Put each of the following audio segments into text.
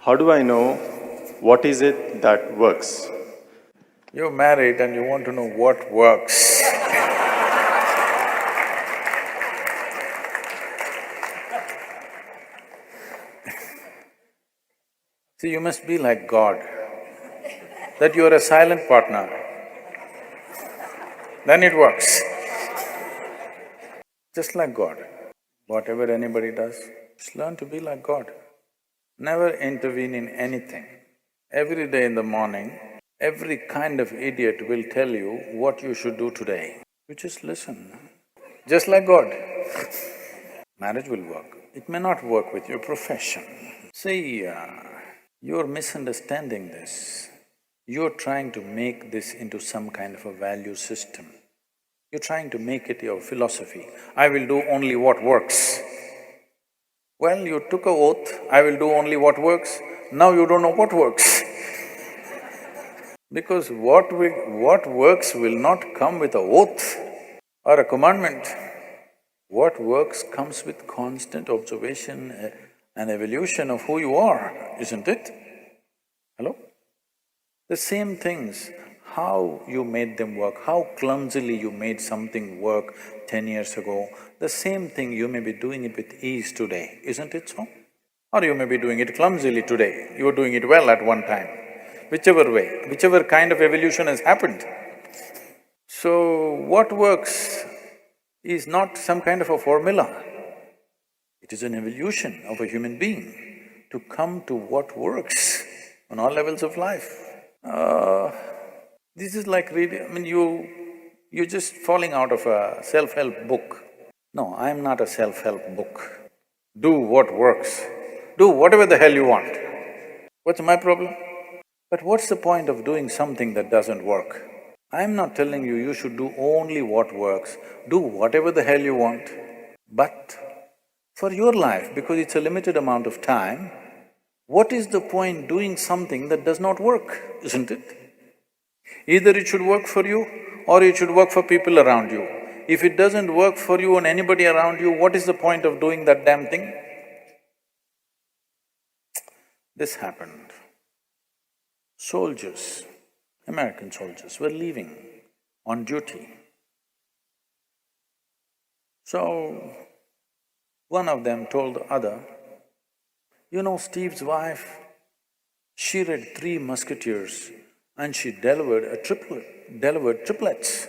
How do I know what is it that works? You're married and you want to know what works. See, you must be like God, that you are a silent partner, then it works. Just like God, whatever anybody does, just learn to be like God. Never intervene in anything. Every day in the morning, every kind of idiot will tell you what you should do today. You just listen, just like God. Marriage will work. It may not work with your profession. See, you're misunderstanding this. You're trying to make this into some kind of a value system. You're trying to make it your philosophy. I will do only what works. Well, you took a oath, I will do only what works. Now you don't know what works. Because what works will not come with a oath or a commandment. What works comes with constant observation and evolution of who you are, isn't it? Hello? The same things, how you made them work, how clumsily you made something work 10 years ago, the same thing you may be doing it with ease today, isn't it so? Or you may be doing it clumsily today, you were doing it well at one time. Whichever way, whichever kind of evolution has happened. So, what works is not some kind of a formula. It is an evolution of a human being to come to what works on all levels of life. This is like reading… you're just falling out of a self-help book. No, I'm not a self-help book. Do what works. Do whatever the hell you want. What's my problem? But what's the point of doing something that doesn't work? I'm not telling you you should do only what works. Do whatever the hell you want. But for your life, because it's a limited amount of time, what is the point doing something that does not work, isn't it? Either it should work for you or it should work for people around you. If it doesn't work for you and anybody around you, what is the point of doing that damn thing? This happened. Soldiers, American soldiers were leaving on duty. So, one of them told the other, you know, Steve's wife, she read 3 Musketeers and she delivered triplets.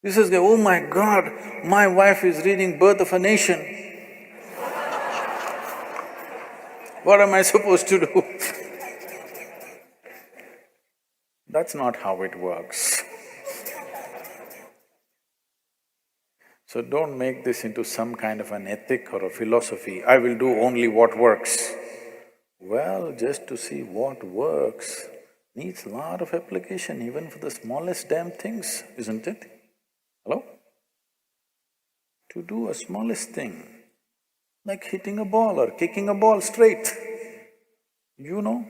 This is, oh my God, my wife is reading Birth of a Nation. What am I supposed to do? That's not how it works. So don't make this into some kind of an ethic or a philosophy, I will do only what works. Well, just to see what works needs a lot of application even for the smallest damn things, isn't it? Hello? To do a smallest thing, like hitting a ball or kicking a ball straight, you know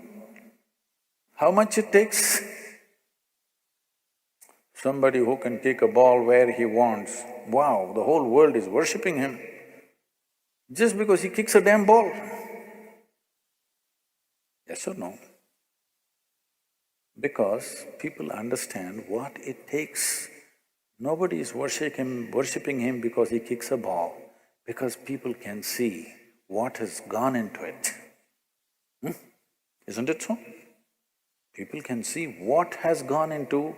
how much it takes? Somebody who can kick a ball where he wants, wow, the whole world is worshipping him just because he kicks a damn ball. Yes or no? Because people understand what it takes. Nobody is worshipping him because he kicks a ball, because people can see what has gone into it. Isn't it so? People can see what has gone into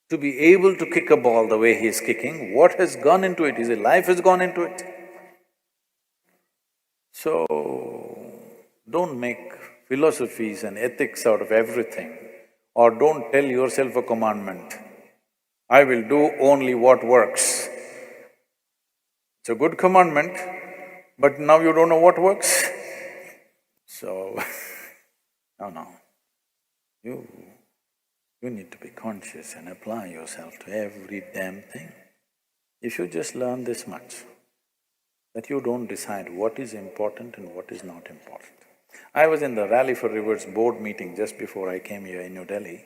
to be able to kick a ball the way he is kicking, what has gone into it, his life has gone into it. So, don't make philosophies and ethics out of everything, or don't tell yourself a commandment, I will do only what works. It's a good commandment, but now you don't know what works. So, no. You need to be conscious and apply yourself to every damn thing. If you just learn this much, that you don't decide what is important and what is not important. I was in the Rally for Rivers board meeting just before I came here in New Delhi.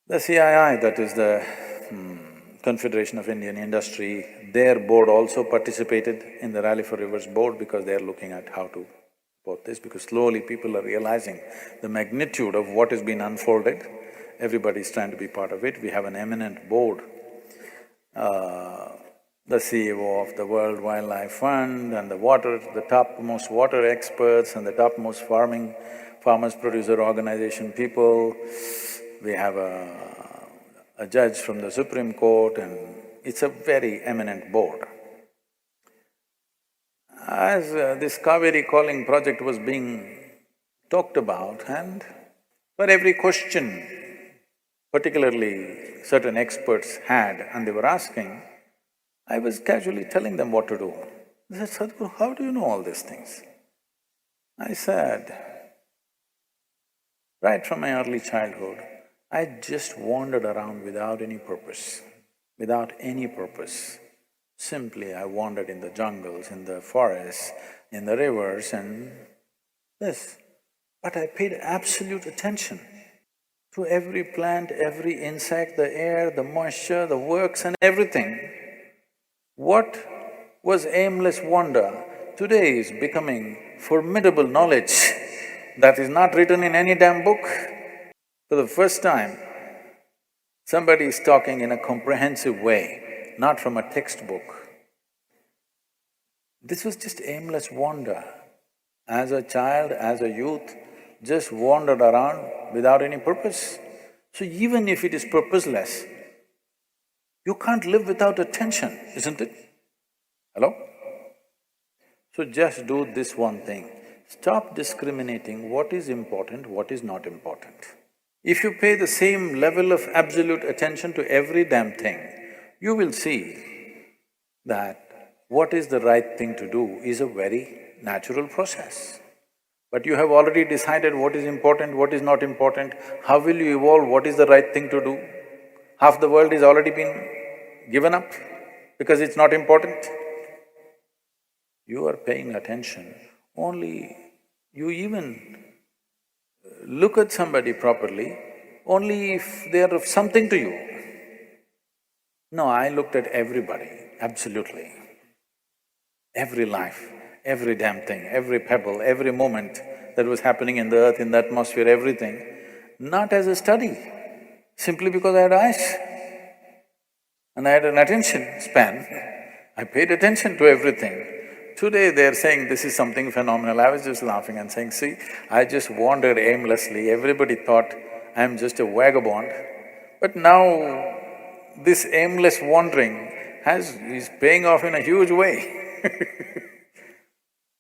The CII, that is the Confederation of Indian Industry, their board also participated in the Rally for Rivers board because they are looking at how to about this because slowly people are realizing the magnitude of what has been unfolded. Everybody's trying to be part of it. We have an eminent board, the CEO of the World Wildlife Fund and the topmost water experts and the topmost farmers producer organization people. We have a judge from the Supreme Court, and it's a very eminent board. As this Kaveri calling project was being talked about, and for every question particularly certain experts had and they were asking, I was casually telling them what to do. They said, Sadhguru, how do you know all these things? I said, right from my early childhood, I just wandered around without any purpose, without any purpose. Simply I wandered in the jungles, in the forests, in the rivers and this. But I paid absolute attention to every plant, every insect, the air, the moisture, the works and everything. What was aimless wonder today is becoming formidable knowledge that is not written in any damn book. For the first time, somebody is talking in a comprehensive way, not from a textbook. This was just aimless wonder. As a child, as a youth, just wandered around without any purpose. So even if it is purposeless, you can't live without attention, isn't it? Hello? So just do this one thing, stop discriminating what is important, what is not important. If you pay the same level of absolute attention to every damn thing, you will see that what is the right thing to do is a very natural process. But you have already decided what is important, what is not important, how will you evolve, what is the right thing to do? Half the world is already been given up because it's not important. You are paying attention, only you even look at somebody properly only if they are of something to you. No, I looked at everybody, absolutely. Every life, every damn thing, every pebble, every moment that was happening in the earth, in the atmosphere, everything, not as a study, simply because I had eyes and I had an attention span. I paid attention to everything. Today they're saying this is something phenomenal. I was just laughing and saying, see, I just wandered aimlessly, everybody thought I'm just a vagabond. But now this aimless wandering is paying off in a huge way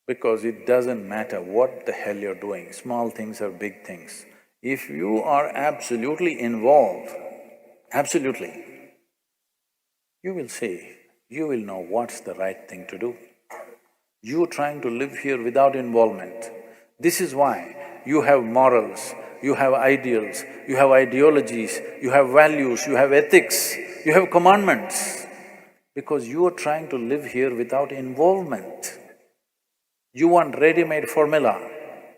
because it doesn't matter what the hell you're doing, small things or big things. If you are absolutely involved, absolutely, you will see, you will know what's the right thing to do. You trying to live here without involvement. This is why you have morals, you have ideals, you have ideologies, you have values, you have ethics, you have commandments, because you are trying to live here without involvement. You want ready-made formula.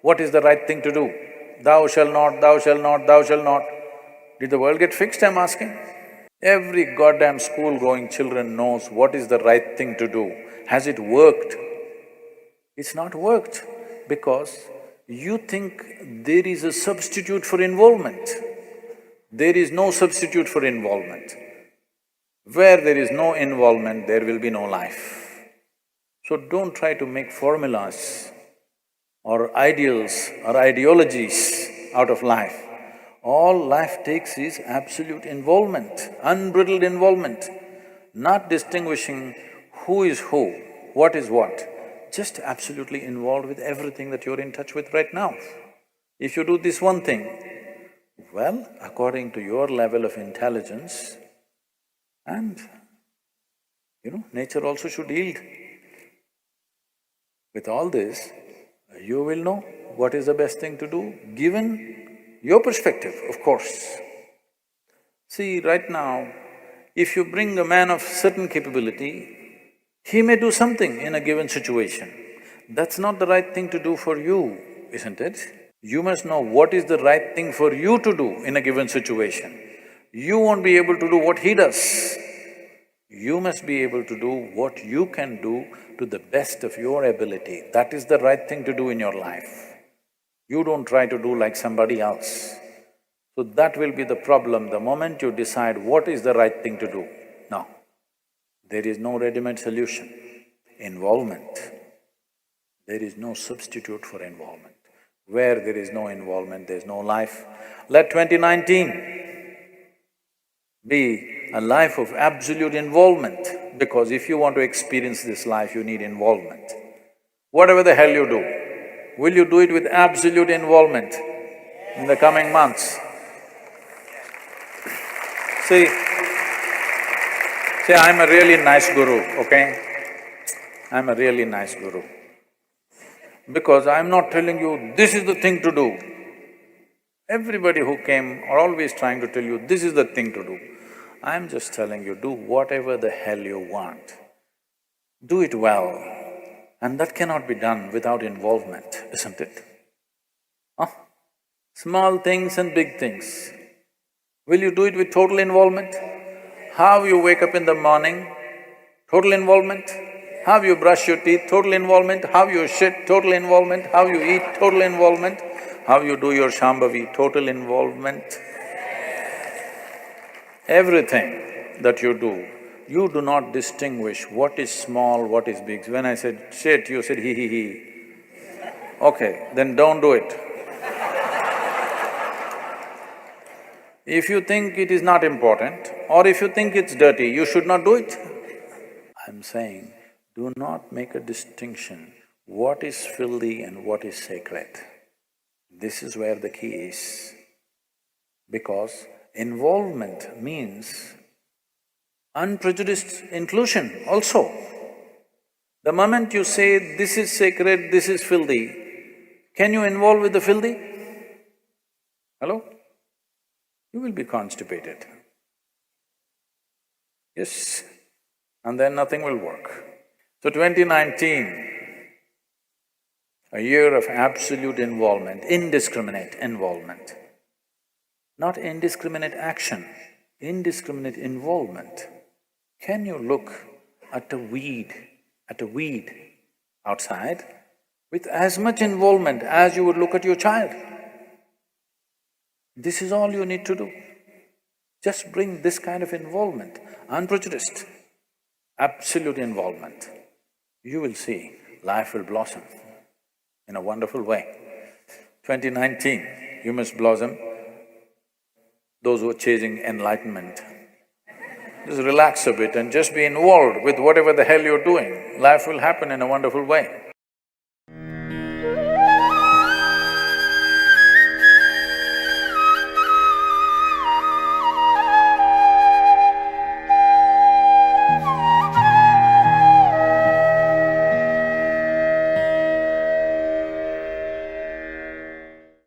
What is the right thing to do? Thou shalt not, thou shalt not, thou shalt not. Did the world get fixed, I'm asking? Every goddamn school-going children knows what is the right thing to do. Has it worked? It's not worked because you think there is a substitute for involvement. There is no substitute for involvement. Where there is no involvement, there will be no life. So don't try to make formulas or ideals or ideologies out of life. All life takes is absolute involvement, unbridled involvement, not distinguishing who is who, what is what, just absolutely involved with everything that you're in touch with right now. If you do this one thing, well, according to your level of intelligence, and nature also should yield. With all this, you will know what is the best thing to do, given your perspective, of course. See, right now, if you bring a man of certain capability, he may do something in a given situation. That's not the right thing to do for you, isn't it? You must know what is the right thing for you to do in a given situation. You won't be able to do what he does. You must be able to do what you can do to the best of your ability. That is the right thing to do in your life. You don't try to do like somebody else. So that will be the problem the moment you decide what is the right thing to do. No, there is no ready-made solution. Involvement, there is no substitute for involvement. Where there is no involvement, there is no life. Let 2019 be a life of absolute involvement, because if you want to experience this life, you need involvement. Whatever the hell you do, will you do it with absolute involvement in the coming months? See, I'm a really nice guru, okay? I'm a really nice guru. Because I'm not telling you, this is the thing to do. Everybody who came are always trying to tell you, this is the thing to do. I'm just telling you, do whatever the hell you want. Do it well. And that cannot be done without involvement, isn't it? Huh? Small things and big things. Will you do it with total involvement? How you wake up in the morning, total involvement. How you brush your teeth, total involvement. How you shit, total involvement. How you eat, total involvement. How you do your Shambhavi, total involvement. Everything that you do not distinguish what is small, what is big. When I said shit, you said he. Okay, then don't do it. If you think it is not important, or if you think it's dirty, you should not do it. I'm saying, do not make a distinction what is filthy and what is sacred. This is where the key is. Because involvement means unprejudiced inclusion also. The moment you say, this is sacred, this is filthy, can you involve with the filthy? Hello? You will be constipated. Yes, and then nothing will work. So 2019, a year of absolute involvement, indiscriminate involvement. Not indiscriminate action, indiscriminate involvement. Can you look at a weed outside with as much involvement as you would look at your child? This is all you need to do. Just bring this kind of involvement, unprejudiced, absolute involvement. You will see life will blossom in a wonderful way. 2019, you must blossom. Those who are chasing enlightenment, just relax a bit and just be involved with whatever the hell you're doing. Life will happen in a wonderful way.